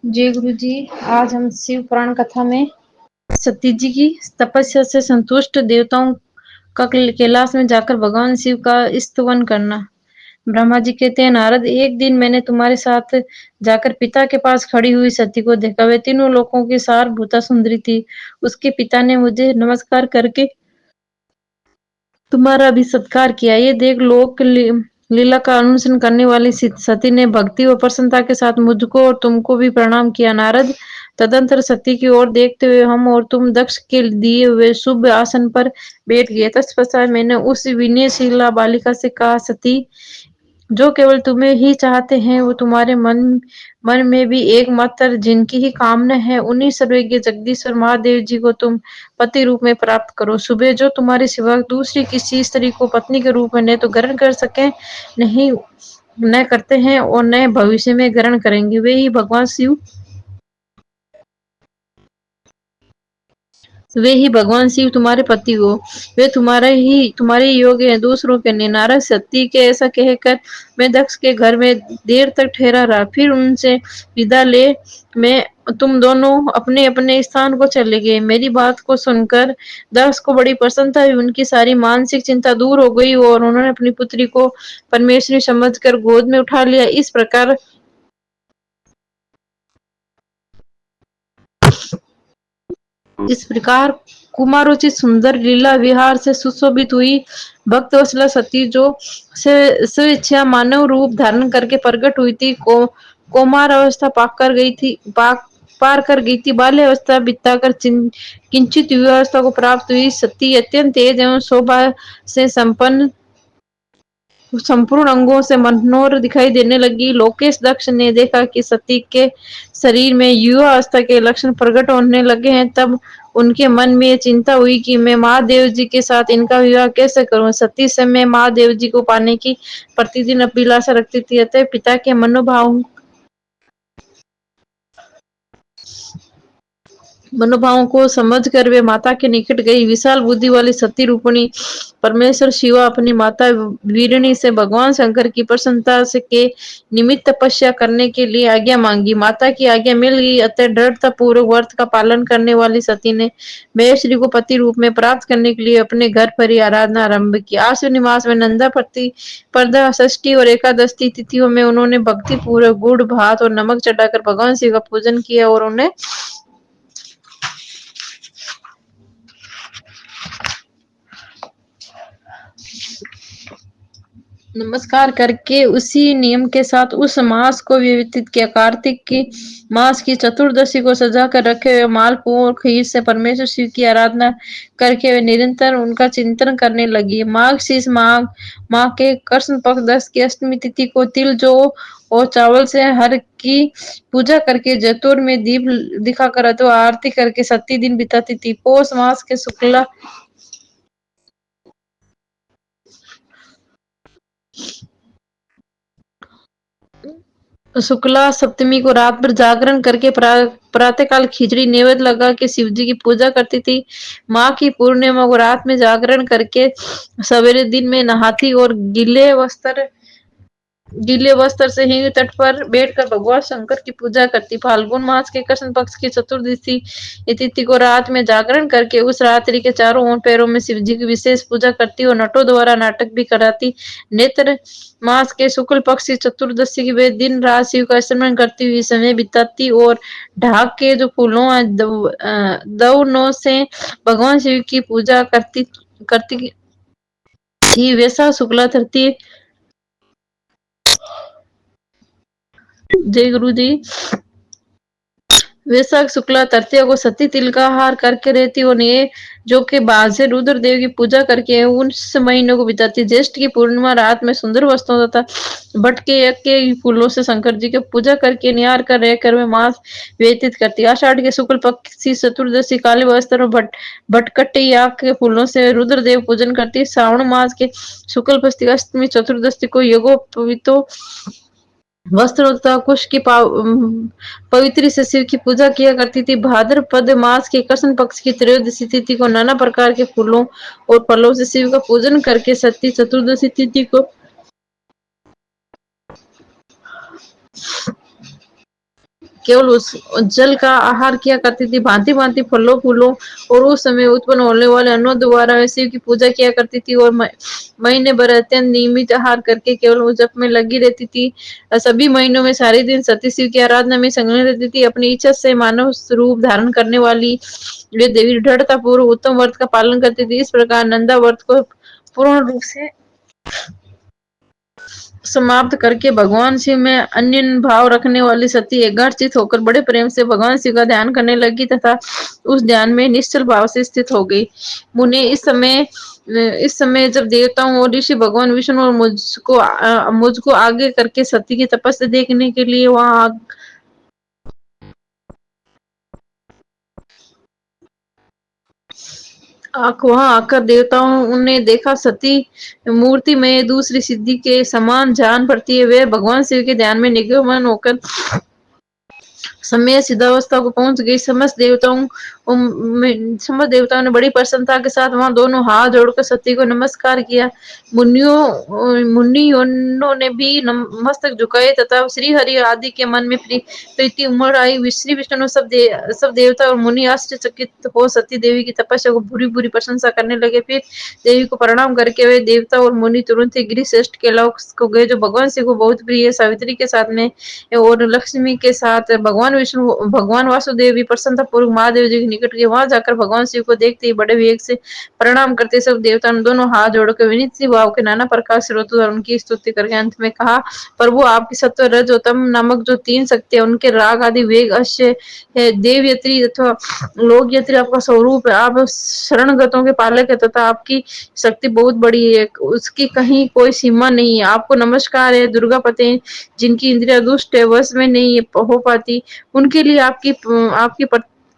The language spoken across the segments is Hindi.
जय गुरु जी। आज हम शिव पुराण कथा में सती जी की तपस्या से संतुष्ट देवताओं का कैलाश में जाकर भगवान शिव का स्तवन करना। ब्रह्मा जी कहते हैं, नारद, एक दिन मैंने तुम्हारे साथ जाकर पिता के पास खड़ी हुई सती को देखा। वे तीनों लोकों की सारभूता सुंदरी थी। उसके पिता ने मुझे नमस्कार करके तुम्हारा भी सत्कार किया। ये देख लोक लीला का अनुसरण करने वाली सती ने भक्ति और प्रसन्नता के साथ मुझको और तुमको भी प्रणाम किया। नारद, तदंतर सती की ओर देखते हुए हम और तुम दक्ष के दिए हुए शुभ आसन पर बैठ गए। तत्पश्चात मैंने उस विनयशीला बालिका से कहा, सती, जो केवल तुम्हें ही चाहते हैं, वो तुम्हारे मन मन में भी एकमात्र जिनकी ही कामना है, उन्हीं सर्वज्ञ जगदीश्वर महादेव जी को तुम पति रूप में प्राप्त करो। सुबह जो तुम्हारे सिवा दूसरी किसी स्त्री को पत्नी के रूप में न तो ग्रहण कर सके, नहीं न करते हैं और न भविष्य में ग्रहण करेंगे, वे ही भगवान शिव तुम्हारे पति हो। वे तुम्हारे योग्य हैं, दूसरों के नहीं। नारद सती के ऐसा कहकर मैं दक्ष के घर में देर तक ठहरा रहा। फिर उनसे विदा ले मैं तुम दोनों अपने अपने स्थान को चले गए। मेरी बात को सुनकर दक्ष को बड़ी प्रसन्नता हुई। उनकी सारी मानसिक चिंता दूर हो गई और उन्होंने अपनी पुत्री को परमेश्वरी समझकर गोद में उठा लिया। इस प्रकार कुमारोचित सुंदर लीला विहार से सुशोभित हुई भक्त वत्सला सती, जो स्वेच्छा मानव रूप धारण करके प्रकट हुई थी, कौमार अवस्था पार कर गई थी। बाल्य अवस्था बिताकर किंचित युवावस्था को प्राप्त हुई सती अत्यंत तेज एवं शोभा से संपूर्ण अंगों से मनोहर दिखाई देने लगी। लोकेश दक्ष ने देखा कि सती के शरीर में युवा अवस्था के लक्षण प्रकट होने लगे हैं। तब उनके मन में चिंता हुई कि मैं महादेव जी के साथ इनका विवाह कैसे करूं। सती समय महादेव जी को पाने की प्रतिदिन अभिलाषा रखती थी। अतः पिता के मनोभावों को समझकर वे माता के निकट गई। विशाल बुद्धि वाली सती रूपणी परमेश्वर शिवा अपनी माता वीरणी से भगवान शंकर की प्रसन्नता से के निमित्त तपस्या करने के लिए आज्ञा मांगी। माता की आज्ञा मिल गई। अतः दृढ़ता पूर्वक व्रत का पालन करने वाली सती ने महेश्वरी को पति रूप में प्राप्त करने के लिए अपने घर पर ही आराधना आरंभ की। आश्विनी मास में नंदा प्रतिपदा, षष्ठी और एकादशी तिथियों में उन्होंने भक्ति पूर्वक गुड़, भात और नमक चढ़ाकर भगवान शिव का पूजन किया और उन्हें नमस्कार करके उसी नियम के साथ उस मास को व्यतीत किया। कार्तिक की मास की चतुर्दशी को सजा कर रखे हुए मालपुओं और खीर से परमेश्वर शिव की आराधना करके वे निरंतर उनका चिंतन करने लगी। माह के कृष्ण पक्ष 10 की अष्टमी तिथि को तिल, जौ और चावल से हर की पूजा करके जैतून में दीप दिखाकर अथवा आरती करके सती दिन बिताती थी। पौष मास के शुक्ला सप्तमी को रात भर जागरण करके प्रातःकाल खिचड़ी नैवेद्य लगा के शिव जी की पूजा करती थी। माँ की पूर्णिमा को रात में जागरण करके सवेरे दिन में नहाती और गीले वस्त्र से हिंग तट पर बैठकर भगवान शंकर की पूजा करती। फाल्गुन मास के कृष्ण पक्ष की चतुर्दशी तिथि को रात में जागरण करके उस रात्रि के चारों ओर पैरों में शिव जी की विशेष पूजा करती और नटों द्वारा नाटक भी कराती। नेत्र मास के शुक्ल पक्ष की चतुर्दशी की वे दिन रात शिव का स्मरण करती हुई समय बिताती और ढाक के जो फूलों दवनों से भगवान शिव की पूजा करती थी। वैसा शुक्ला धरती। जय गुरु जी। वैशाख शुक्ला तृतीया को सती तिल का हार करके रहती और ये जो के बाद से रुद्र देव की पूजा करके उस महीनों को बिताती। ज्येष्ठ की पूर्णिमा रात में सुंदर वस्त्रों तथा भटके यज्ञ के फूलों से शंकर जी की पूजा करके निहार कर रहकर में मास व्यतीत करती। आषाढ़ के शुक्ल पक्ष की चतुर्दशी काले वस्त्र और भटकट्टे याग के फूलों से रुद्र देव पूजन करती। श्रावण मास के शुक्ल पक्ष की अष्टमी चतुर्दशी को यज्ञोपवीतो वस्त्र तथा कुश की पवित्री से शिव की पूजा किया करती थी। भाद्रपद मास के कृष्ण पक्ष की त्रयोदशी तिथि को नाना प्रकार के फूलों और फलों से शिव का पूजन करके सती चतुर्दशी तिथि को केवल उस जल का आहार किया करती थी, भांति भांति फलों फूलों और उस समय उत्पन्न होने वाले अन्नों द्वारा शिव की पूजा किया करती थी और महीने भर अत्यंत नियमित आहार करके केवल वो जप में लगी रहती थी। सभी महीनों में सारे दिन सती शिव की आराधना में संलग्न रहती थी। अपनी इच्छा से मानव स्वरूप धारण करने वाली वे देवी दृढ़ता पूर्व उत्तम व्रत का पालन करती थी। इस प्रकार नंदा व्रत को पूर्ण रूप से समाप्त करके भगवान शिव में अन्य भाव रखने वाली सती एकाग्रचित होकर बड़े प्रेम से भगवान शिव का ध्यान करने लगी तथा उस ध्यान में निश्चल भाव से स्थित हो गई। मुने इस समय जब देवताओं और ऋषि भगवान विष्णु और मुझको आगे करके सती की तपस्या देखने के लिए वहां आकर देवताओं ने देखा सती मूर्ति में दूसरी सिद्धि के समान जान पड़ती है। वे भगवान शिव के ध्यान में निगमन होकर समय सिद्धावस्था को पहुंच गई। समस्त देवताओं ने बड़ी प्रसन्नता के साथ वहां दोनों हाथ जोड़कर सती को नमस्कार किया। मुनियों ने भी मस्तक झुकाए तथा श्री हरि आदि के मन में प्रीति उमड़ आई। श्री विष्णु सब देवता और मुनि आश्चर्यचकित हो सती देवी की तपस्या को बुरी बुरी प्रशंसा करने लगे। फिर देवी को प्रणाम करके वे देवता और मुनि तुरंत ही गिरिश्रेष्ठ के लोक को गए जो भगवान शिव को बहुत प्रिय है। सावित्री के साथ में और लक्ष्मी के साथ भगवान विष्णु भगवान वासुदेव भी प्रसन्नता पूर्वक महादेव जी के निकट गए। वहां जाकर भगवान शिव को देखते ही बड़े वेग से प्रणाम करते सब देवता ने दोनों हाथ जोड़कर विनीत भाव के नाना प्रकार से रोते और उनकी स्तुति करके अंत में कहा, प्रभु आपकी सत्व रज और तम नामक जो तीन शक्तियां उनके राग आदि वेग अश्य है, देवयत्री अथवा लोकयत्री आपका स्वरूप है। आप शरणगतों के पालक है तथा आपकी शक्ति बहुत बड़ी है, उसकी कहीं कोई सीमा नहीं है। आपको नमस्कार है। दुर्गा पते जिनकी इंद्रिया दुष्ट है, वश में नहीं हो पाती, उनके लिए आपकी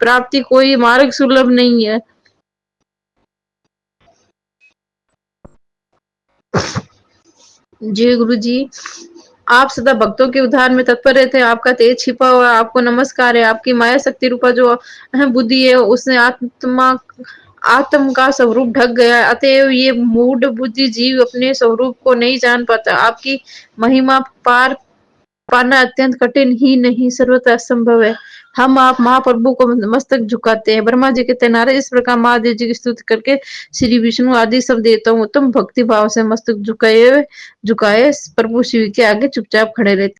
प्राप्ति कोई मार्ग सुलभ नहीं है। जी गुरु जी, आप सदा भक्तों के उद्धार में तत्पर रहते हैं। आपका तेज छिपा हुआ, आपको नमस्कार है। आपकी माया शक्ति रूपा जो अहम बुद्धि है उसने आत्म का स्वरूप ढक गया, अतएव ये मूढ़ बुद्धि जीव अपने स्वरूप को नहीं जान पाता। आपकी महिमा पार पाना अत्यंत कठिन ही नहीं सर्वथा असंभव है। हम आप महाप्रभु को मस्तक झुकाते हैं। ब्रह्मा जी कहते नारद इस प्रकार महादेव जी की स्तुति करके श्री विष्णु आदि सब देवताओं उत्तम भक्ति भाव से मस्तक झुकाए प्रभु शिव के आगे चुपचाप खड़े रहते।